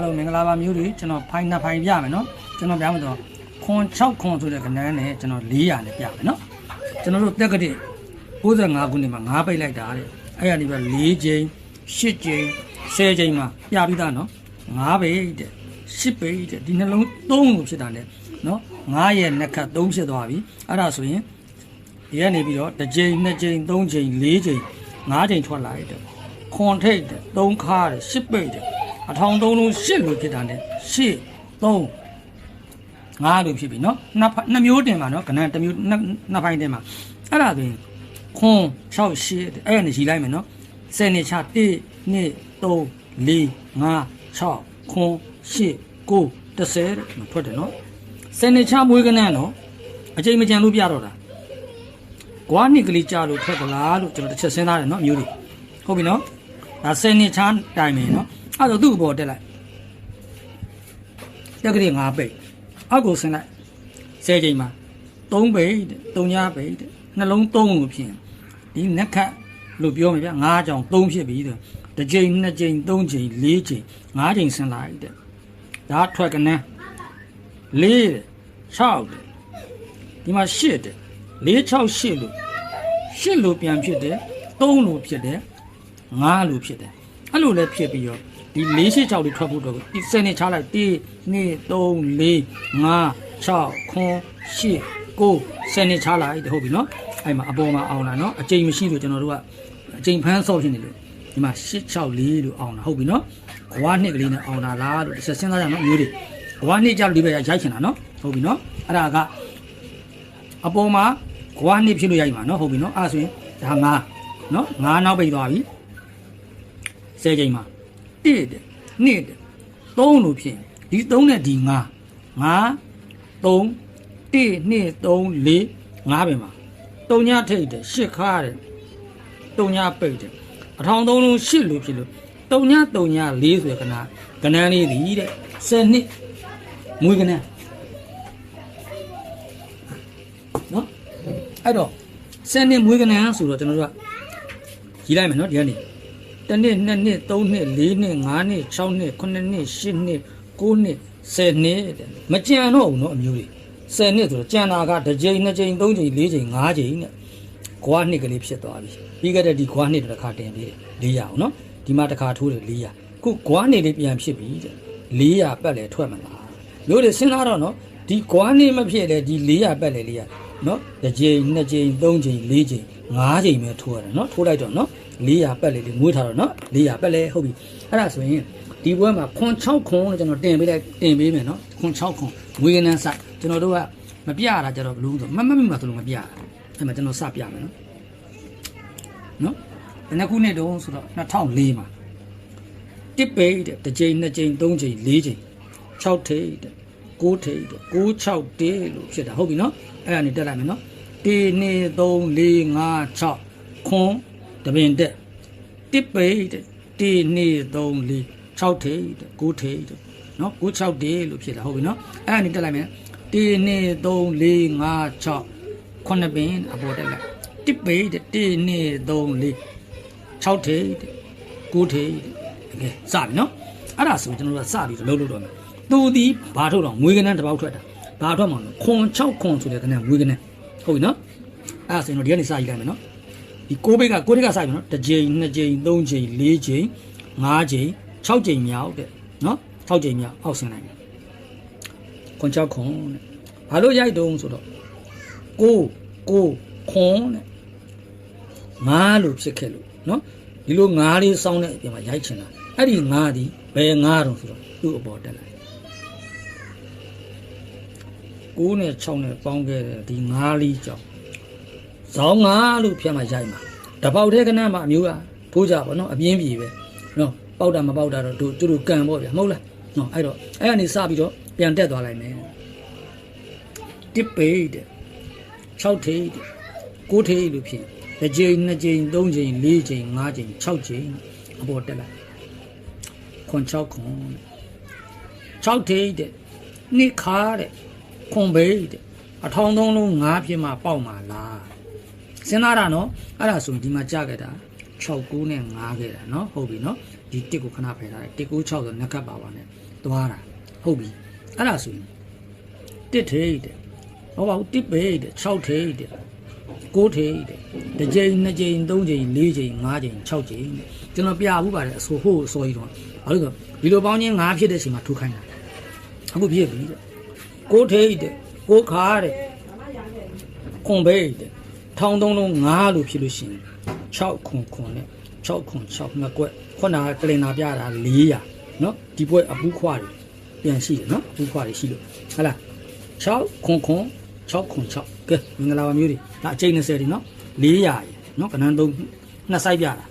တို့မင်္ဂလာပါမျိုးတွေကျွန်တော်ဖိုင်နှစ်ဖိုင်ပြမယ်နော်ကျွန်တော်ပြမယ်ဆိုခွန်6ခွန်ဆိုတဲ့ကဏ္ဍနဲ့ကျွန်တော်400နဲ့ပြမယ်နော်ကျွန်တော်တို့တက်ကတိ95ခုနှစ်မှာ9ပိတ်လိုက်တာတဲ့အဲ့ရနေပြီး4ချိန်8ချိန်10ချိန်မှာပြပြီးသားနော်9ပိတ်တဲ့10ပိတ်တဲ့ဒီနှလုံး3လို့ဖြစ်တာနဲ့နော်9ရဲ့နှစ်ခတ်3ဖြစ်သွားပြီအဲ့ဒါဆိုရင်ဒီကနေပြီးတော့1ချိန်2ချိန်3ချိန်4ချိန်5ချိန်ထွက်လာတဲ့ခွန်ထိတ်တဲ့3ခါတဲ့10ပိတ်တဲ့အထောင်3လုံး8လို့ဖြစ်တာနဲ့8 3 5လို့ဖြစ်ပြီနော်နှစ်မျိုးတင်ပါနော်ကဏ္ဍတစ်မျိုးနှစ်ပိုင်းတင်ပါအဲ့ဒါဆိုရင်ခွန်6 8အဲ့ဒါနေရှိလိုက်မယ်နော်10နှစ်ချ1 2 3 4 5 6ခွန်8 9 10ထွက်တယ်နော်10နှစ်ချမွေးကနန်းနော်အချိန်မကြံလို့ပြတော့တာကွာနှစ်ကလေးကြာလို့ထွက်သလားလို့ကျွန်တော်တစ်ချက်စဉ်းစားတယ်နော်အမျိုးတွေဟုတ်ပြီနော်ဒါ10နှစ်ချတိုင်မယ်နော်အဲ့တော့သူ့အပေါ်တက်လိုက်တက်ကလေး5ပိတ်အောက်ကိုဆင်းလိုက်10ချိန်မှာ3ပိတ်3ညပိတ်နှလုံး3လို့ဖြစ်ရင်ဒီနက်ခတ်လို့ပြောမယ်ဗျ5ကြောင်3ဖြစ်ပြီတဲ့တစ်ချိန်2ချိန်3ချိန်4ချိန်5ချိန်ဆင်းလိုက်တဲ့ဒါထွက်ကနန်း4 6တဲ့ဒီမှာ8တဲ့4 6 8လို့8လို့ပြန်ဖြစ်တယ်3လို့ဖြစ်တယ်5လို့ဖြစ်တယ်အဲ့လိုလည်းဖြစ်ပြီးတော့ဒီ4 8 6လေးထွက်ဖို့တော့ဒီ10နဲ့ချလိုက်1 2 3 4 5 6 9 10 10နဲ့ချလိုက်ဟုတ်ပြီနော်အဲ့မှာအပေါ်မှာအောင်လာနော်အကျိန်မရှိလို့ကျွန်တော်တို့ကအကျိန်ဖန်းဆော့ဖြစ်နေလို့ဒီမှာ8 6 4လို့အောင်လာဟုတ်ပြီနော်ဘဝနှစ်ကလေးနဲ့အောင်လာလားလို့တစ်ချက်စဉ်းစားရအောင်မျိုးတွေဘဝနှစ်ကြလို့ဒီဘက်ရိုက်ချင်တာနော်ဟုတ်ပြီနော်အဲ့ဒါကအပေါ်မှာဘဝနှစ်ဖြစ်လို့ရိုက်မှာနော်ဟုတ်ပြီနော်အဲ့ဒါဆိုရင်ဒါ9နော်9နောက်ပိတ်သွားပြီ10ချိန်မှာ1တဲ့2တဲ့3လို့ဖြစ်ဒီ3နဲ့ဒီ5 3 1 2 3 4 5ပဲမှာ3ညထိတ်တယ်8ခါတဲ့3ညပိတ်တယ်အထောင်3လုံး8လို့ဖြစ်လို့3ည4ဆိုရခဏကဏန်းလေးဒီတဲ့10နှစ်မွေးကဏန်းနော်အဲ့တော့10နှစ်မွေးကဏန်းဆိုတော့ကျွန်တော်တို့ကကြီးလိုက်မယ်နော်ဒီကနေ1နှစ်2နှစ်3နှစ်4နှစ်5နှစ်6နှစ်9နှစ်10နှစ်9နှစ်10နှစ်တဲ့မကြံတော့ဘူးเนาะအမျိုးတွေ10နှစ်ဆိုတော့ကြံတာက1ချိန်2ချိန်3ချိန်4ချိန်5ချိန်နဲ့ခွာနှစ်ကလေးဖြစ်သွားပြီပြီးခဲ့တဲ့ဒီခွာနှစ်တစ်ခါတင်ပြီးတယ်400အောင်เนาะဒီမှာတစ်ခါထိုးတယ်400ခုခွာနှစ်လေးပြန်ဖြစ်ပြီတဲ့400ပတ်လေထွက်မလားလို့လေစဉ်းစားတော့เนาะဒီခွာနှစ်မဖြစ်လေဒီ400ပတ်လေ400เนาะ1ချိန်2ချိန်3ချိန်4ချိန်5ချိန်ပဲထိုးရတယ်เนาะထိုးလိုက်တော့เนาะ400ပတ်လေမွေးထားတော့เนาะ400ပတ်လေဟုတ်ပြီအဲ့ဒါဆိုရင်ဒီဘွဲမှာခွန်6ခွန်ကျွန်တော်တင်ပေးမယ်เนาะခွန်6ခွန်ငွေကနန်းစကျွန်တော်တို့ကမပြရတာကြတော့ဘလို့ဆိုမမိမှာဆိုလို့မပြရအဲ့မှာကျွန်တော်စပြမယ်เนาะဘယ်နှခုနှစ်တုန်းဆိုတော့2004မှာတစ်ပိတ်တဲ့1ချိန်2ချိန်3ချိန်4ချိန်6ထိတ်တဲ့6ထိတ်တဲ့661လို့ဖြစ်တာဟုတ်ပြီเนาะအဲ့ဒါနေတက်လိုက်မယ်เนาะ1 2 3 4 5 6ခွန်တပင်တက်တစ်ပိတ်တဲ့1 2 3 4 6ထိတ်တဲ့9ထိတ်တဲ့နော်961လို့ဖြစ်တာဟုတ်ပြီနော်အဲ့ဒါနေတက်လိုက်မယ်1 2 3 4 5 6 9ပင်အပေါ်တက်လိုက်တစ်ပိတ်တဲ့1 2 3 4 6ထိတ်တဲ့9ထိတ်တဲ့ကဲစပြီနော်အဲ့ဒါဆိုကျွန်တော်တို့ကစပြီးလှုပ်တော့မယ်သူဒီဘာထုတ်တော့ငွေကနန်းတစ်ပေါက်ထွက်တာဘာထွက်မှာလဲခွန်6ခွန်ဆိုတဲ့ကနန်းငွေကနန်းဟုတ်ပြီနော်အဲ့ဒါဆိုရင်တော့ဒီကနေစကြည့်လိုက်မယ်နော်ဒီ9ပိတ်က9တိတ်ကစပြီနော်1ချိန်2ချိန်3ချိန်4ချိန်5ချိန်6ချိန်မြောက်တဲ့နော်6ချိန်မြောက်အောက်ဆင်းလိုက်မယ်ခွန်6ခွန်တဲ့ဘာလို့ရိုက်တုံးဆိုတော့9ခွန်တဲ့5လို့ဖြစ်ခဲ့လို့နော်ဒီလို5လေးစောင်းတဲ့အပြင်မှာရိုက်ချင်တာအဲ့ဒီ5ဒီဘယ်5တုံးဆိုတော့သူ့အပေါ်တက်လိုက်9နဲ့6နဲ့ပေါင်းခဲ့တဲ့ဒီ5လေးကြောင့်ဇောင်း5လို့ဖြစ်မှာရိုက်မှာတပေါက်တဲ့ကနန်းမှာအမျိုးကထိုးကြပါနော်အပြင်းပြေပဲနော်ပေါက်တာမပေါက်တာတော့သူတို့ကန်ပေါ့ဗျာမဟုတ်လားနော်အဲ့တော့အဲ့ကနေစပြီးတော့ပြန်တက်သွားလိုက်မယ်တစ်ပိတ်တဲ့6ထိတ်တဲ့9ထိတ်လို့ဖြစ်1ချိန်2ချိန်3ချိန်4ချိန်5ချိန်6ချိန်အပေါ်တက်လိုက်ခွန်6ခွန်6ထိတ်တဲ့နှစ်ခါတဲ့ခွန်ပိတ်တဲ့အထောင်3လုံး5ဖြစ်မှပေါက်မှာလားစဉ်းစားတာနော်အဲ့ဒါဆိုရင်ဒီမှာကြခဲ့တာ6 9နဲ့5ခဲ့တာနော်ဟုတ်ပြီနော်ဒီ1ကိုခဏဖယ်ထားတယ်1 9 6ဆိုနက်ကပ်ပါပါနဲ့ သွားတာဟုတ်ပြီအဲ့ဒါဆိုရင်တစ်ထိတ်တဲ့ဟောပါဘူးတစ်ပဲတဲ့6ထိတ်တဲ့9ထိတ်တဲ့တစ်ကြိမ်2ကြိမ်3ကြိမ်4ကြိမ်5ကြိမ်6ကြိမ်ကျွန်တော်ပြဘူးပါတယ်အဆိုဟိုးစော်ကြီးတော့ဘာလို့လဲဒီလိုပေါင်းချင်း9ဖြစ်တဲ့အချိန်မှာထိုးခိုင်းတာအခုဖြစ်ပြီတဲ့9ထိတ်တဲ့9ခါတဲ့ခွန်ပဲတဲ့ထောင်းသုံးလုံး9လို့ဖြစ်လို့ရှိရင်6ခွန်ခွန်နဲ့6ခွန်6ငါကွက်ခုနကကလင်နာပြတာ400နော်ဒီဘွဲအပူးခွားတွေပြန်ရှိတယ်နော်အပူးခွားတွေရှိလို့ဟုတ်လား6ခွန်ခွန်6ခွန်6ကဲမင်္ဂလာပါမျိုးတွေဒါအကျိန်20ဒီနော်400ရေနော်ကနန်း3နှစ်ဆိုင်ပြတာ